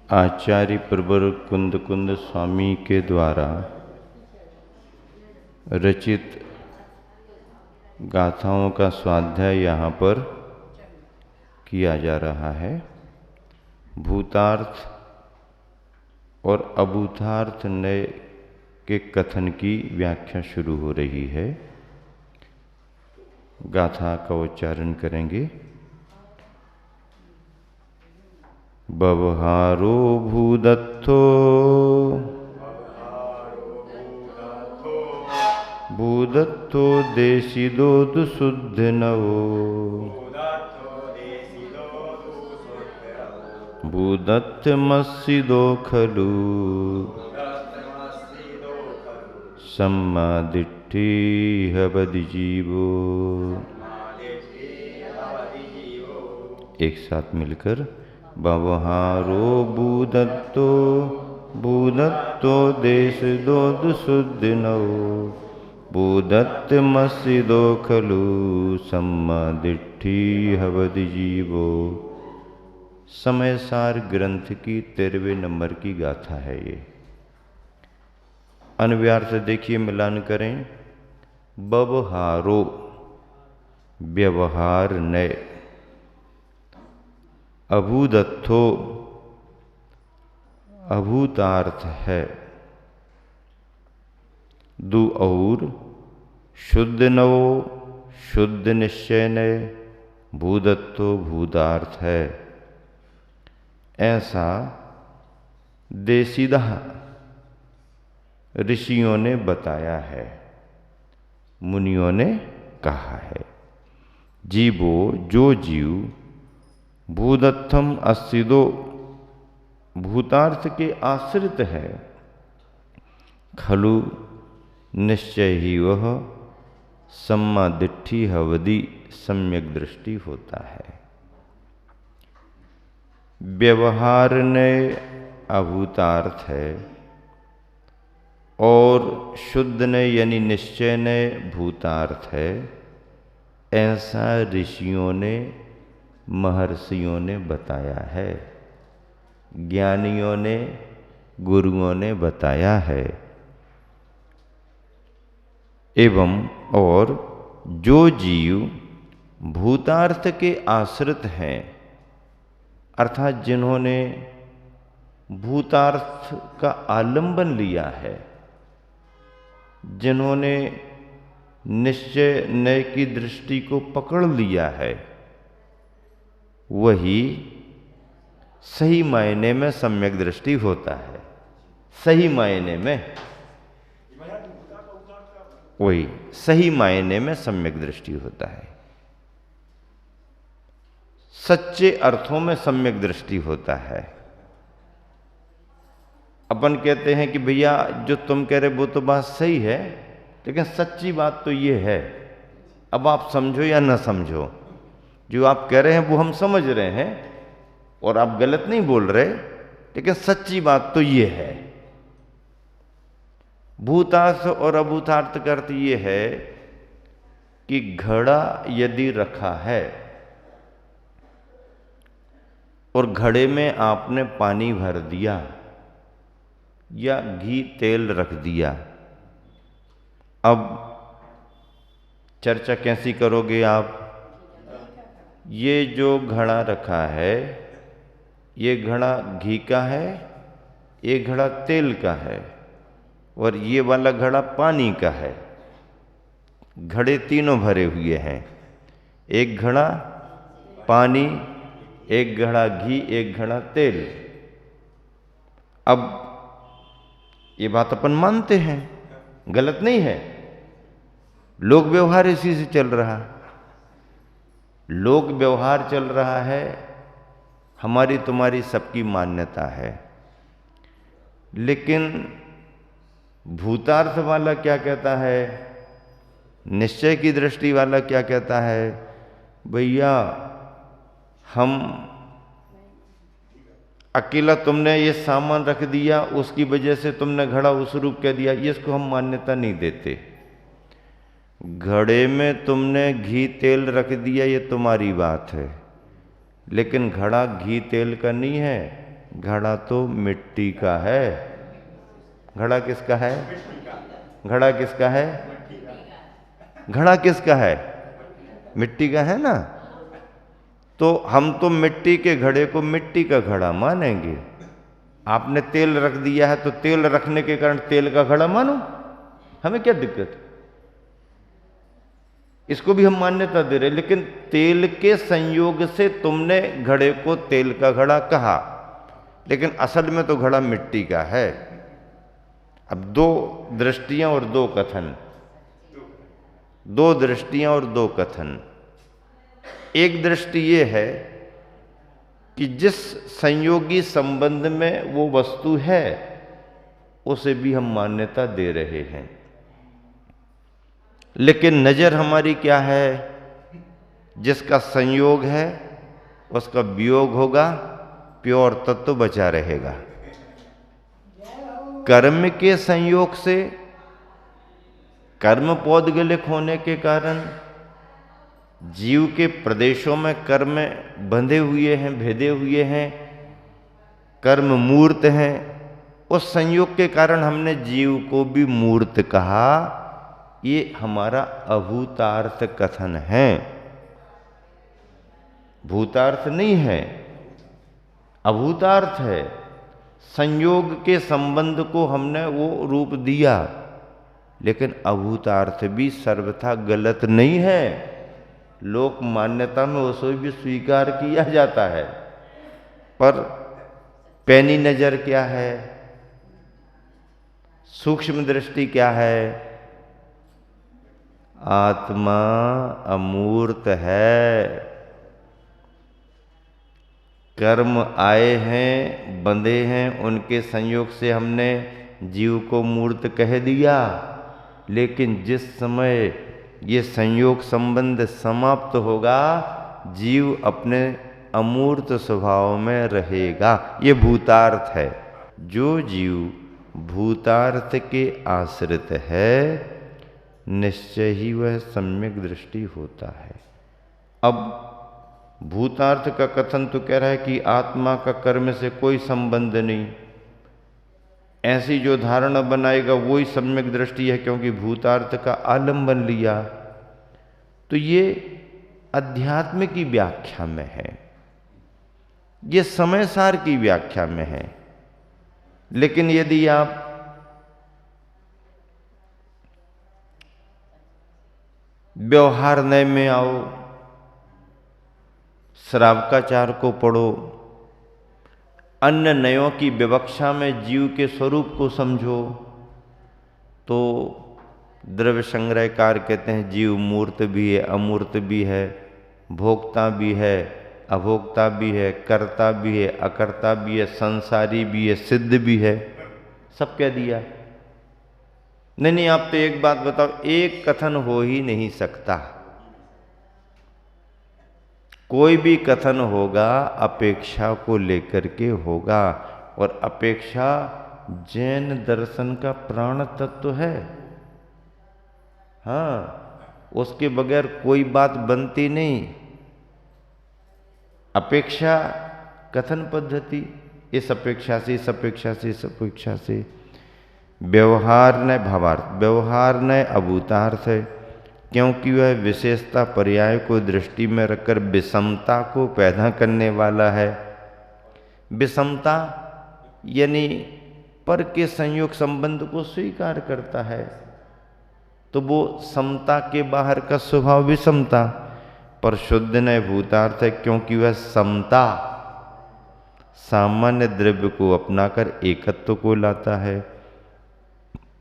आचार्य प्रवर कुंद कुंद स्वामी के द्वारा रचित गाथाओं का स्वाध्याय यहाँ पर किया जा रहा है। भूतार्थ और अभूतार्थ नए के कथन की व्याख्या शुरू हो रही है। गाथा का उच्चारण करेंगे। बवहारो भूदत्तो भूदत्तो देशिदो दुशुद्धिनवो भूदत्तमस्सिदो खलु सम्मादिट्ठी हवदिजीवो। एक साथ मिलकर बवहारो भूदत्तो भूदत्तो देशिदो दुशुद्धिनवो भूदत्तमस्सिदो खलु सम्मादिट्ठी हवदिजीवो। समयसार ग्रंथ की 13वें नंबर की गाथा है ये। अन्व्यार्थ देखिए, मिलान करें। बवहारो व्यवहार नय, अभूदत्थो अभूतार्थ है, दु और शुद्ध नवो शुद्ध निश्चय नय, भूदत्तो भूतार्थ है। ऐसा देशीदा ऋषियों ने बताया है, मुनियों ने कहा है। जीवो जो जीव भूदत्थम अस्सिदो भूतार्थ के आश्रित है, खलु निश्चय ही वह सम्मादिट्ठी हवदि सम्यक दृष्टि होता है। व्यवहार नय अभूतार्थ है और शुद्ध नय यानी निश्चय नय भूतार्थ है। ऐसा ऋषियों ने महर्षियों ने बताया है, ज्ञानियों ने गुरुओं ने बताया है। एवं और जो जीव भूतार्थ के आश्रित हैं, अर्थात जिन्होंने भूतार्थ का आलंबन लिया है, जिन्होंने निश्चय नय की दृष्टि को पकड़ लिया है, वही सही मायने में सम्यक दृष्टि होता है। सही मायने में वही सही मायने में सम्यक दृष्टि होता है, सच्चे अर्थों में सम्यक दृष्टि होता है। अपन कहते हैं कि भैया जो तुम कह रहे वो तो बात सही है, लेकिन सच्ची बात तो ये है, अब आप समझो या ना समझो, जो आप कह रहे हैं वो हम समझ रहे हैं और आप गलत नहीं बोल रहे, लेकिन सच्ची बात तो ये है। भूतार्थ और अभूतार्थ का अर्थ ये है कि घड़ा यदि रखा है और घड़े में आपने पानी भर दिया या घी तेल रख दिया, अब चर्चा कैसी करोगे आप? ये जो घड़ा रखा है, ये घड़ा घी का है, ये घड़ा तेल का है और ये वाला घड़ा पानी का है। घड़े तीनों भरे हुए हैं, एक घड़ा पानी, एक घड़ा घी, एक घड़ा तेल। अब ये बात अपन मानते हैं, गलत नहीं है। लोक व्यवहार इसी से चल रहा, लोक व्यवहार चल रहा है, हमारी तुम्हारी सबकी मान्यता है। लेकिन भूतार्थ वाला क्या कहता है, निश्चय की दृष्टि वाला क्या कहता है? भैया हम अकेला तुमने ये सामान रख दिया, उसकी वजह से तुमने घड़ा उस रूप कह दिया, ये इसको हम मान्यता नहीं देते। घड़े में तुमने घी तेल रख दिया, ये तुम्हारी बात है, लेकिन घड़ा घी तेल का नहीं है, घड़ा तो मिट्टी का है। घड़ा किसका है? घड़ा किसका है? घड़ा किसका है? मिट्टी का है ना। तो हम तो मिट्टी के घड़े को मिट्टी का घड़ा मानेंगे। आपने तेल रख दिया है तो तेल रखने के कारण तेल का घड़ा मानो, हमें क्या दिक्कत? इसको भी हम मान्यता दे रहे, लेकिन तेल के संयोग से तुमने घड़े को तेल का घड़ा कहा, लेकिन असल में तो घड़ा मिट्टी का है। अब दो दृष्टियां और दो कथन, दो दृष्टियां और दो कथन। एक दृष्टि ये है कि जिस संयोगी संबंध में वो वस्तु है उसे भी हम मान्यता दे रहे हैं, लेकिन नजर हमारी क्या है? जिसका संयोग है उसका वियोग होगा, प्योर तत्व बचा रहेगा। कर्म के संयोग से, कर्म पौद्गलिक होने के कारण जीव के प्रदेशों में कर्म बंधे हुए हैं, भेदे हुए हैं, कर्म मूर्त हैं। उस संयोग के कारण हमने जीव को भी मूर्त कहा। ये हमारा अभूतार्थ कथन है, भूतार्थ नहीं है, अभूतार्थ है। संयोग के संबंध को हमने वो रूप दिया, लेकिन अभूतार्थ भी सर्वथा गलत नहीं है। लोक मान्यता में उसे भी स्वीकार किया जाता है, पर पैनी नजर क्या है, सूक्ष्म दृष्टि क्या है? आत्मा अमूर्त है। कर्म आए हैं, बंधे हैं, उनके संयोग से हमने जीव को मूर्त कह दिया, लेकिन जिस समय ये संयोग संबंध समाप्त होगा, जीव अपने अमूर्त स्वभाव में रहेगा। ये भूतार्थ है। जो जीव भूतार्थ के आश्रित है, निश्चय ही वह सम्यक दृष्टि होता है। अब भूतार्थ का कथन तो कह रहा है कि आत्मा का कर्म से कोई संबंध नहीं, ऐसी जो धारणा बनाएगा वही सम्यक दृष्टि है, क्योंकि भूतार्थ का आलंबन लिया। तो ये अध्यात्म की व्याख्या में है, ये समय सार की व्याख्या में है। लेकिन यदि आप व्यवहार नय में आओ, श्रावकाचार को पढ़ो, अन्य नयों की विवक्षा में जीव के स्वरूप को समझो, तो द्रव्य संग्रहकार कहते हैं जीव मूर्त भी है, अमूर्त भी है, भोक्ता भी है, अभोक्ता भी है, कर्ता भी है, अकर्ता भी है, संसारी भी है, सिद्ध भी है। सब कह दिया। नहीं, आप तो एक बात बताओ, एक कथन हो ही नहीं सकता। कोई भी कथन होगा अपेक्षा को लेकर के होगा, और अपेक्षा जैन दर्शन का प्राण तत्व है। हाँ, उसके बगैर कोई बात बनती नहीं। अपेक्षा कथन पद्धति, इस अपेक्षा से, इस अपेक्षा से, इस अपेक्षा से। व्यवहार न भावार्थ, व्यवहार न अभूतार्थ है, क्योंकि वह विशेषता पर्याय को दृष्टि में रखकर विषमता को पैदा करने वाला है। विषमता यानी पर के संयोग संबंध को स्वीकार करता है, तो वो समता के बाहर का स्वभाव विषमता, पर शुद्ध न भूतार्थ है, क्योंकि वह समता सामान्य द्रव्य को अपनाकर एकत्व को लाता है।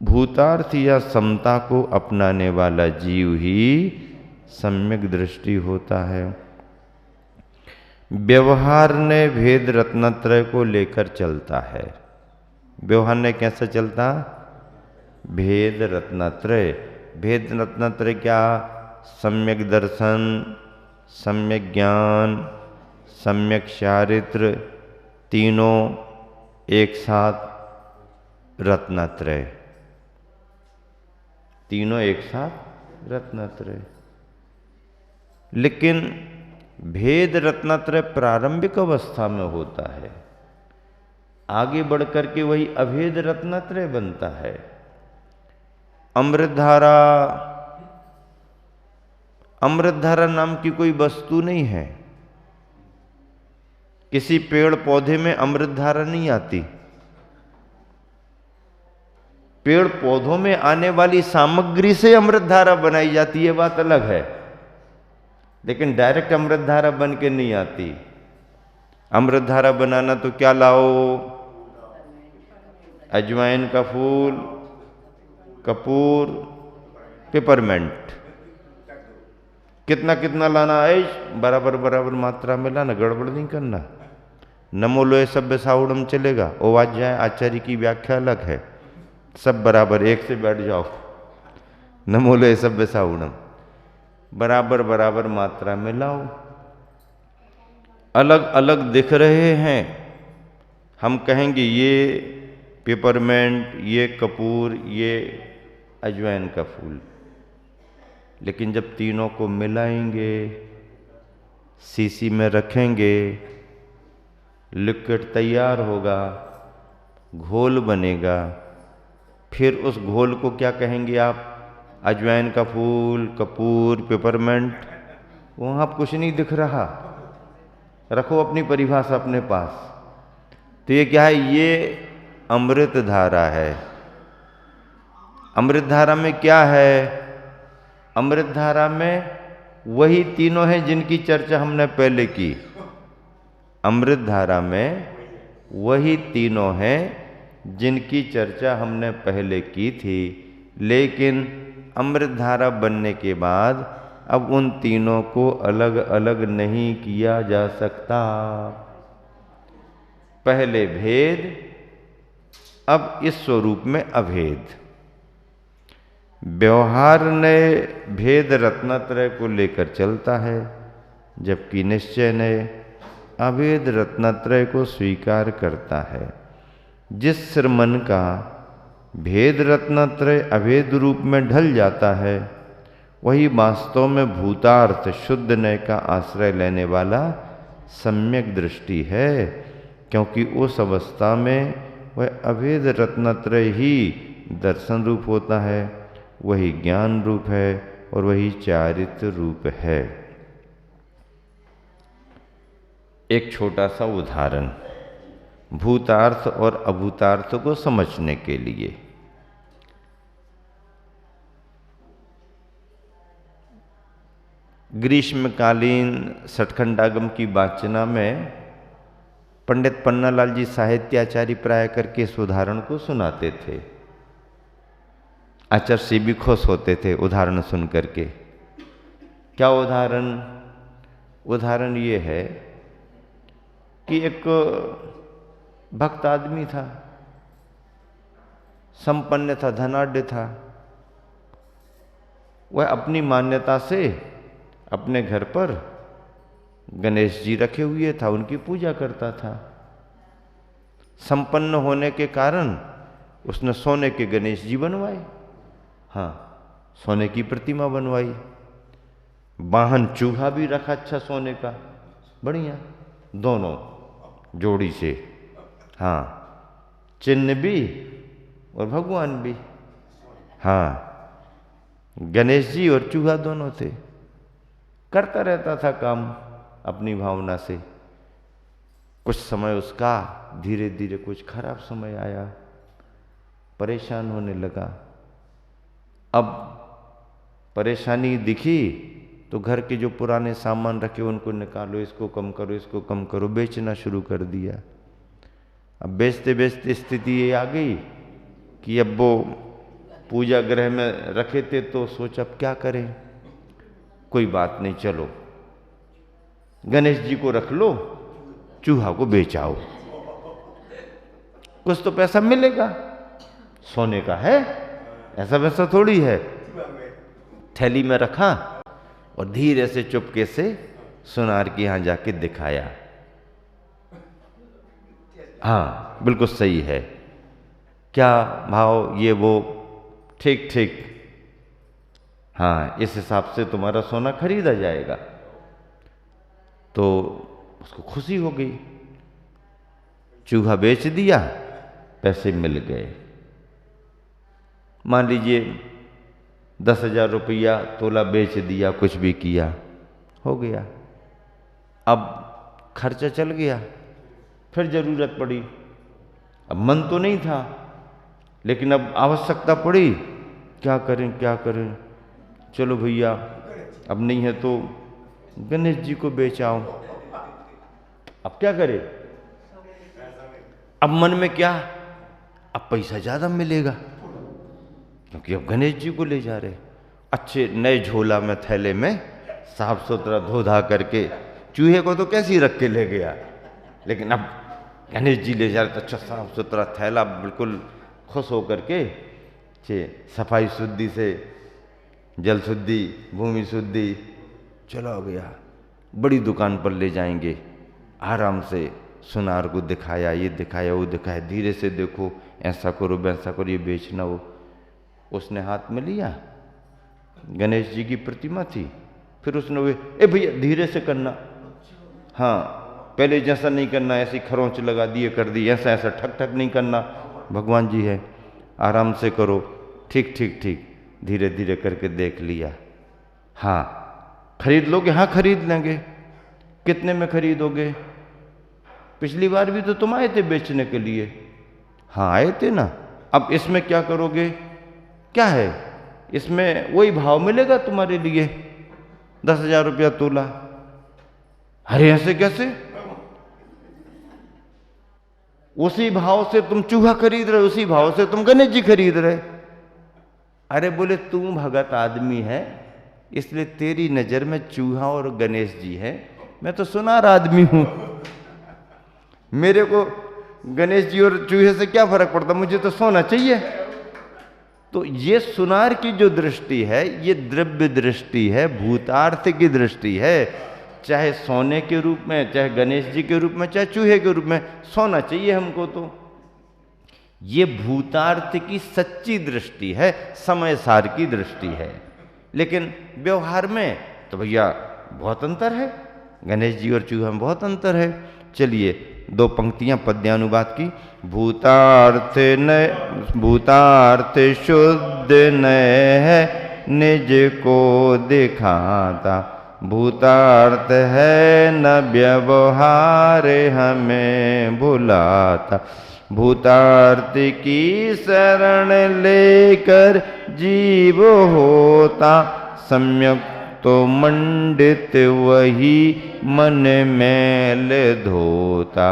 भूतार्थ या समता को अपनाने वाला जीव ही सम्यक दृष्टि होता है। व्यवहार ने भेद रत्नत्रय को लेकर चलता है। व्यवहार ने कैसे चलता? भेद रत्नत्रय। भेद रत्नत्रय क्या? सम्यक दर्शन, सम्यक ज्ञान, सम्यक चारित्र, तीनों एक साथ रत्नत्रय, तीनों एक साथ रत्नत्रय। लेकिन भेद रत्नत्रय प्रारंभिक अवस्था में होता है, आगे बढ़ करके वही अभेद रत्नत्रय बनता है। अमृतधारा, अमृतधारा नाम की कोई वस्तु नहीं है। किसी पेड़ पौधे में अमृतधारा नहीं आती। पेड़ पौधों में आने वाली सामग्री से अमृतधारा बनाई जाती है, बात अलग है, लेकिन डायरेक्ट अमृतधारा बन के नहीं आती। अमृतधारा बनाना तो क्या लाओ? अजवाइन का फूल, कपूर, पेपरमेंट। कितना कितना लाना है? बराबर बराबर मात्रा में लाना, गड़बड़ नहीं करना। नमो लोए सभ्य साउड़म चलेगा, ओवाध्याय आचार्य की व्याख्या अलग है। सब बराबर एक से बैठ जाओ। नमो लोए सभ्य साउड़म, बराबर बराबर मात्रा में लाओ। अलग अलग दिख रहे हैं, हम कहेंगे ये पेपरमेंट, ये कपूर, ये अजवाइन का फूल, लेकिन जब तीनों को मिलाएंगे, शीशी में रखेंगे, लिक्विड तैयार होगा, घोल बनेगा, फिर उस घोल को क्या कहेंगे आप? अजवाइन का फूल, कपूर, पेपरमेंट। वहाँ कुछ नहीं दिख रहा, रखो अपनी परिभाषा अपने पास। तो ये क्या है? ये अमृत धारा है। अमृत धारा में क्या है? अमृत धारा में वही तीनों हैं जिनकी चर्चा हमने पहले की। अमृत धारा में वही तीनों हैं जिनकी चर्चा हमने पहले की थी, लेकिन अमृत धारा बनने के बाद अब उन तीनों को अलग अलग नहीं किया जा सकता। पहले भेद, अब इस स्वरूप में अभेद। व्यवहार नए भेद रत्नत्रय को लेकर चलता है, जबकि निश्चय नए अभेद रत्नत्रय को स्वीकार करता है। जिस सिर मन का भेद रत्नत्रय अभेद रूप में ढल जाता है, वही वास्तव में भूतार्थ शुद्ध नय का आश्रय लेने वाला सम्यक दृष्टि है, क्योंकि उस अवस्था में वह अभेद रत्नत्रय ही दर्शन रूप होता है, वही ज्ञान रूप है और वही चारित्र रूप है। एक छोटा सा उदाहरण भूतार्थ और अभूतार्थ को समझने के लिए। ग्रीष्मकालीन सठखंडागम की वाचना में पंडित पन्नालाल जी साहित्याचार्य प्राय करके इस उदाहरण को सुनाते थे। आचार्य से भी खुश होते थे उदाहरण सुन करके। क्या उदाहरण? उदाहरण ये है कि एक भक्त आदमी था, संपन्न था, धनाढ्य था। वह अपनी मान्यता से अपने घर पर गणेश जी रखे हुए था, उनकी पूजा करता था। संपन्न होने के कारण उसने सोने के गणेश जी बनवाए। हाँ, सोने की प्रतिमा बनवाई। वाहन चूहा भी रखा, अच्छा सोने का, बढ़िया, दोनों जोड़ी से। हाँ, चिन्ह भी और भगवान भी। हाँ, गणेश जी और चूहा दोनों थे। करता रहता था काम अपनी भावना से। कुछ समय उसका धीरे धीरे कुछ खराब समय आया, परेशान होने लगा। अब परेशानी दिखी तो घर के जो पुराने सामान रखे उनको निकालो, इसको कम करो, इसको कम करो, बेचना शुरू कर दिया। अब बेचते बेचते स्थिति ये आ गई कि अब वो पूजा गृह में रखे थे तो सोचा अब क्या करें। कोई बात नहीं, चलो गणेश जी को रख लो, चूहा को बेचाओ, कुछ तो पैसा मिलेगा, सोने का है, ऐसा वैसा थोड़ी है। थैली में रखा और धीरे से चुपके से सुनार के यहां जाके दिखाया। हाँ, बिल्कुल सही है, क्या भाव, ये वो, ठीक ठीक, हाँ, इस हिसाब से तुम्हारा सोना खरीदा जाएगा। तो उसको खुशी हो गई। चूहा बेच दिया, पैसे मिल गए। मान लीजिए 10,000 रुपया तोला बेच दिया, कुछ भी किया, हो गया। अब खर्चा चल गया, फिर जरूरत पड़ी। अब मन तो नहीं था, लेकिन अब आवश्यकता पड़ी, क्या करें क्या करें, चलो भैया अब नहीं है तो गणेश जी को बेच आओ। अब क्या करें? अब मन में क्या, अब पैसा ज्यादा मिलेगा क्योंकि अब गणेश जी को ले जा रहे, अच्छे नए झोला में थैले में साफ सुथरा धो धा करके। चूहे को तो कैसी रख के ले गया, लेकिन अब गणेश जी ले जा रहे तो अच्छा साफ सुथरा थैला, बिल्कुल खुश होकर के सफाई शुद्धि से, जल शुद्धि, भूमि शुद्धि, चला गया। बड़ी दुकान पर ले जाएंगे, आराम से सुनार को दिखाया, ये दिखाया, वो दिखाया, धीरे से देखो, ऐसा करो वैसा करो, ये बेचना हो। उसने हाथ में लिया, गणेश जी की प्रतिमा थी, फिर उसने ए भैया धीरे से करना, हाँ पहले जैसा नहीं करना, ऐसी खरोंच लगा दिए कर दी, ऐसा ऐसा ठक ठक नहीं करना, भगवान जी है, आराम से करो, ठीक ठीक ठीक। धीरे धीरे करके देख लिया, हाँ खरीद लोगे, हाँ खरीद लेंगे। कितने में खरीदोगे? पिछली बार भी तो तुम आए थे बेचने के लिए। हाँ आए थे ना। अब इसमें क्या करोगे? क्या है इसमें? वही भाव मिलेगा तुम्हारे लिए, 10,000 रुपया तोला। अरे ऐसे कैसे? उसी भाव से तुम चूहा खरीद रहे, उसी भाव से तुम गणेश जी खरीद रहे। अरे बोले तू भगत आदमी है, इसलिए तेरी नजर में चूहा और गणेश जी है, मैं तो सुनार आदमी हूं, मेरे को गणेश जी और चूहे से क्या फर्क पड़ता, मुझे तो सोना चाहिए। तो ये सुनार की जो दृष्टि है, ये द्रव्य दृष्टि है, भूतार्थ की दृष्टि है। चाहे सोने के रूप में, चाहे गणेश जी के रूप में, चाहे चूहे के रूप में, सोना चाहिए हमको। तो ये भूतार्थ की सच्ची दृष्टि है, समय सार की दृष्टि है। लेकिन व्यवहार में तो भैया बहुत अंतर है, गणेश जी और चूहा में बहुत अंतर है। चलिए 2 पंक्तियां पद्यानुवाद की। भूतार्थ शुद्ध नय है, निज को दिखाता, भूतार्थ है न व्यवहार हमें भुलाता, भूतार्थ की शरण लेकर जीव होता, सम्यक तो मंडित वही मन मैल धोता।